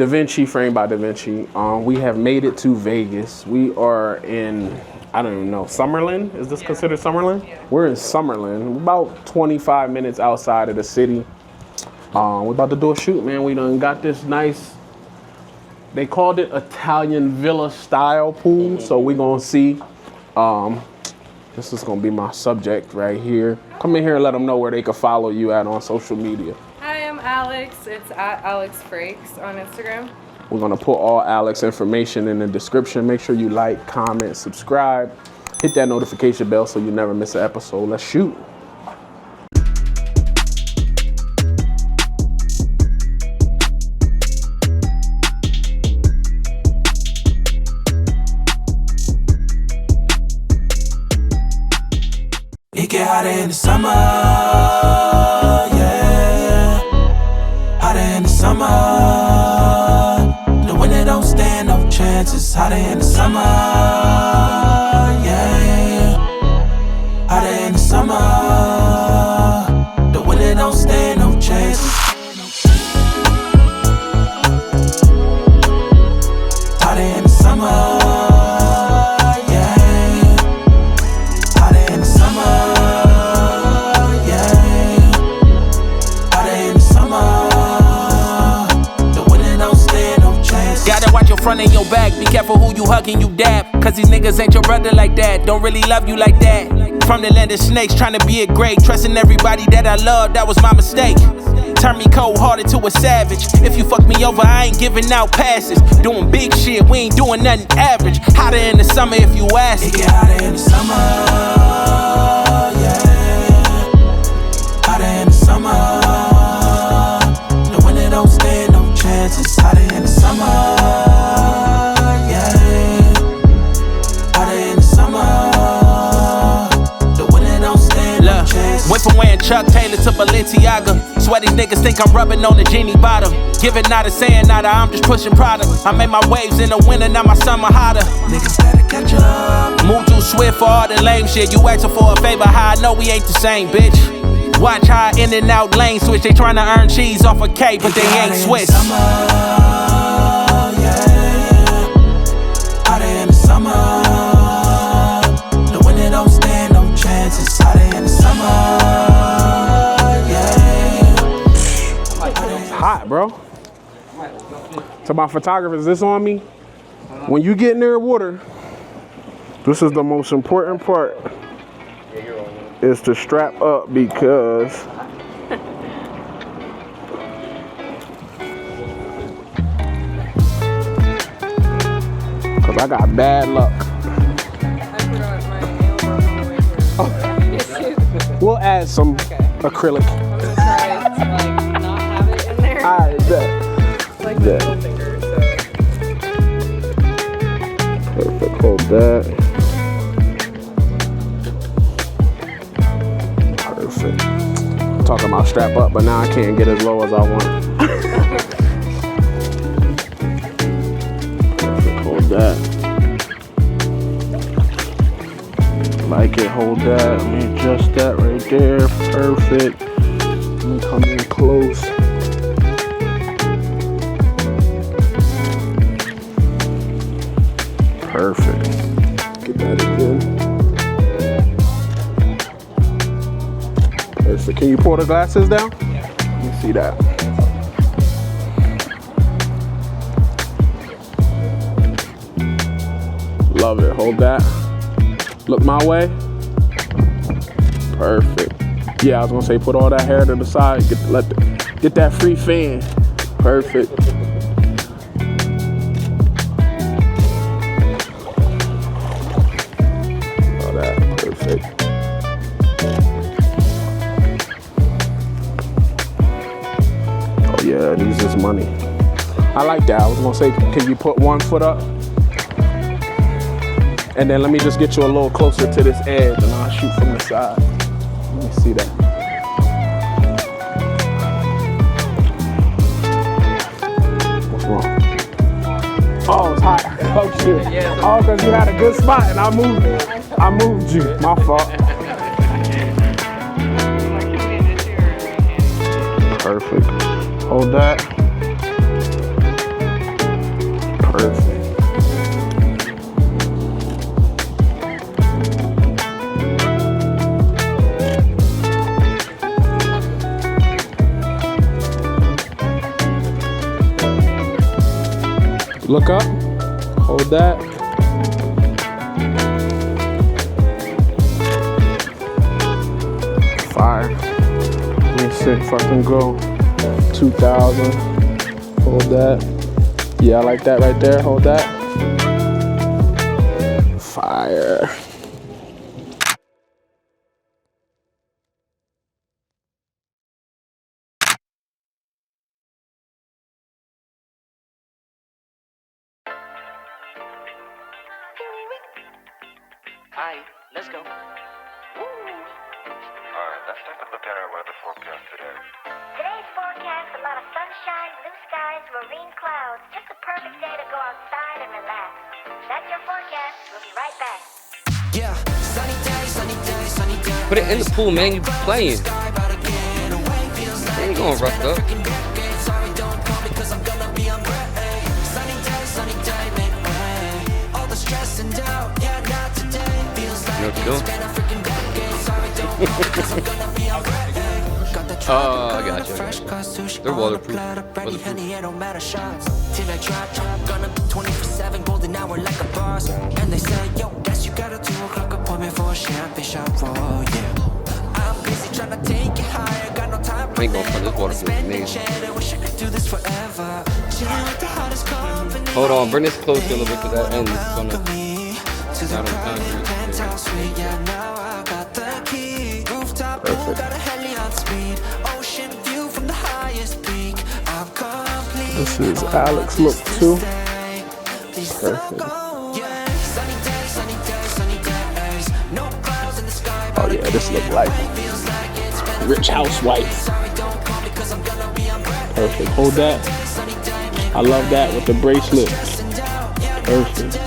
Davinci, framed by Davinci. We have made it to Vegas. We are in, I don't even know, Summerlin? Is this considered Summerlin? Yeah. We're in Summerlin, about 25 minutes outside of the city. We're about to do a shoot, man. We done got this nice, they called it Italian villa style pool. So we're gonna see. This is gonna be my subject right here. Come in here and let them know where they can follow you at on social media. Hi, I'm Alex. It's at Alex Frakes on Instagram. We're gonna put all Alex information in the description. Make sure you like, comment, subscribe, hit that notification bell so you never miss an episode. Let's shoot. It get hotter in the summer, yeah. Hotter in the summer. The winter don't stand no chances. Hotter in the summer, yeah. Hotter in the summer. The winter don't stand no chances. Hotter in the summer. Front and your back, be careful who you hugging, you dab. Cause these niggas ain't your brother like that. Don't really love you like that. From the land of snakes, trying to be a great. Trusting everybody that I love, that was my mistake. Turn me cold-hearted to a savage. If you fuck me over, I ain't giving out passes. Doing big shit, we ain't doing nothing average. Hotter in the summer if you ask. It get hotter in the summer, yeah. Hotter in the summer. The winter don't stand no chances. Hotter in the summer. Went from wearing Chuck Taylor to Balenciaga. Swear these niggas think I'm rubbing on the genie bottle. Giving nada, saying nada, I'm just pushing product. I made my waves in the winter, now my summer hotter. Niggas better catch up. Move too swift for all the lame shit. You asking for a favor, how I know we ain't the same, bitch. Watch how I in and out lane switch. They trying to earn cheese off a K, but they ain't Swiss. Summer, yeah. Hotter in the summer. The winter don't stand no chances. Hotter in the summer. Hot, bro. To my photographers, is this on me? When you get near water, this is the most important part, is to strap up because I got bad luck. I forgot my nail broke on the way here. Oh. We'll add some acrylic. I'm gonna try to like not have it in there. Alright, bet. It's like my middle finger, so. Perfect, hold that. Perfect. I'm talking about strap up, but now I can't get as low as I want. Perfect, hold that. Like it, hold that. Let me adjust that right there. Perfect. Let me come in close. Perfect. Get that again. Perfect. Can you pull the glasses down? Yeah. Let me see that. Love it. Hold that. Look my way. Perfect. Yeah, I was gonna say put all that hair to the side. Get that free fan. Perfect. All that. Perfect. Oh yeah, these is money. I like that. I was gonna say, can you put one foot up? And then let me just get you a little closer to this edge and I'll shoot from the side. Let me see that. What's wrong? Oh, it's hot. Oh shit. Oh, because you had a good spot and I moved you. My fault. Perfect. Hold that. Look up. Hold that. Fire. Let me see if I can go 2,000. Hold that. Yeah, I like that right there. Hold that. Fire. Alright, let's go. Alright, let's take a look at our weather forecast today. Today's forecast, a lot of sunshine, blue skies, marine clouds. Just a perfect day to go outside and relax. That's your forecast. We'll be right back. Yeah, sunny day, sunny day, sunny day. Put it in the pool, man. You playing. They ain't going roughed up. You know what you're doing? Oh, I got you. They're waterproof. Till I drop, gonna be 24/7, golden hour like a boss. And they say, yo, guess you got a 2 o'clock appointment for a champagne shot, roll, yeah. I'm busy trying to take it higher, got no time for I ain't gonna put this waterproof amazing. wish I could do this forever. Chilling with the hottest company. Hold on, bring this closer a little bit to that end. It's gonna To the down on private concrete. penthouse suite, yeah, now I got the key. Rooftop pool, got a heli on speed. Ocean view from the highest peak. I'm complete. This is Alex look too. Perfect. Oh yeah, this look like rich housewife. Perfect. Hold that. I love that with the bracelet. Perfect.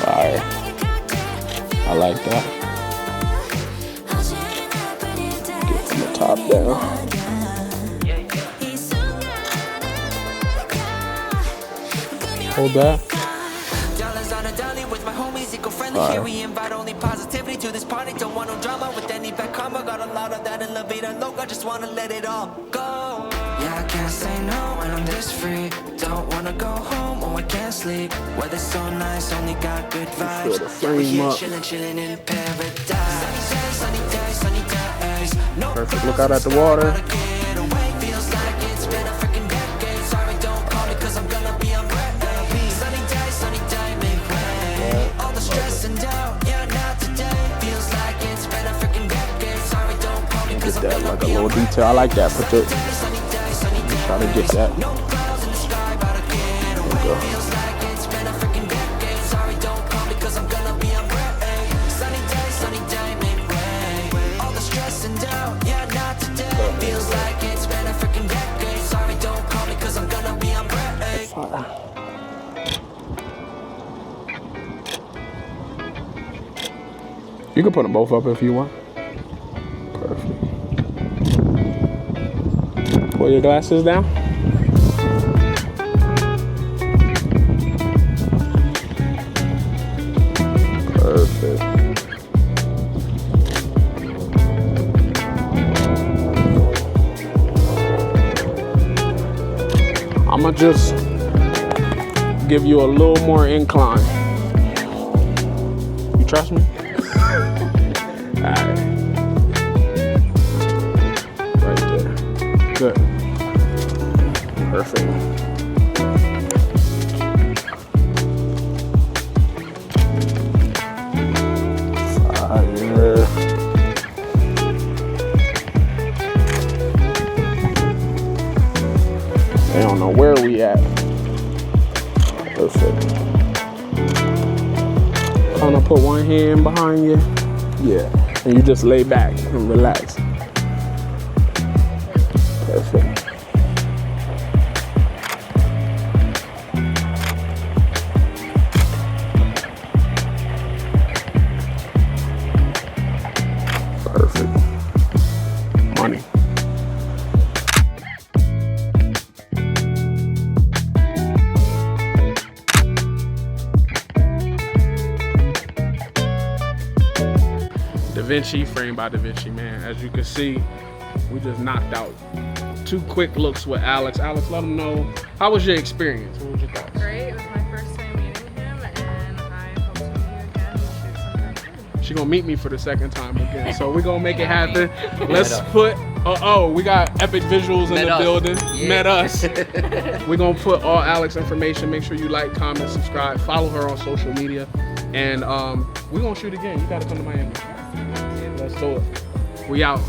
Fire. I like that. Get from the top down. Hold that. Here we invite only positivity to this party. Don't want no drama with any back karma. Got a lot of that elevator logo. Just wanna let it all go. Yeah, I can't say no when I'm this free. Don't wanna go home or I can't sleep. Weather's so nice, only got good vibes. the frame We here up. chillin' in paradise. Sunny day, sunny days. No Perfect. Look out at the water. get away. Feels like it's been a freaking decade. Sorry, don't call me 'cause I'm gonna be on break. Sunny day, make way. All the stress and doubt, yeah, not today. Feels like it's been a freaking decade. Sorry, don't call me 'cause Get I'm that gonna like a be on little detail. I like that. Put the sunny day, try to get that. no clouds in the sky, about to get away. Go. Feels like it's been a freaking decade. Sorry, don't call me 'cause I'm gonna be on break. Sunny day, make way. All the stress and doubt, yeah, not today. Feels like it's been a freaking decade. Sorry, don't call me 'cause I'm gonna be on break. Fire. You can put them both up if you want. Perfect. Pull your glasses down. Perfect. I'ma just give you a little more incline. You trust me? Alright. Right there. Good. Perfect. Fire. They don't know where we at. Perfect. Kind of put one hand behind you. Yeah. And you just lay back and relax. Perfect. Perfect. Money. Davinci, framed by Davinci, man. As you can see, we just knocked out 2 quick looks with Alex. Alex, let them know, how was your experience? What was your thoughts? Great. It was my first time meeting him, and I hope to meet you again and shoot sometime soon. She gonna meet me for the second time again, so we're gonna make it happen. Let's put, we got epic visuals in the building. Yeah. Met us. We're gonna put all Alex information. Make sure you like, comment, subscribe, follow her on social media, and we're gonna shoot again. You gotta come to Miami. Let's do it. We out.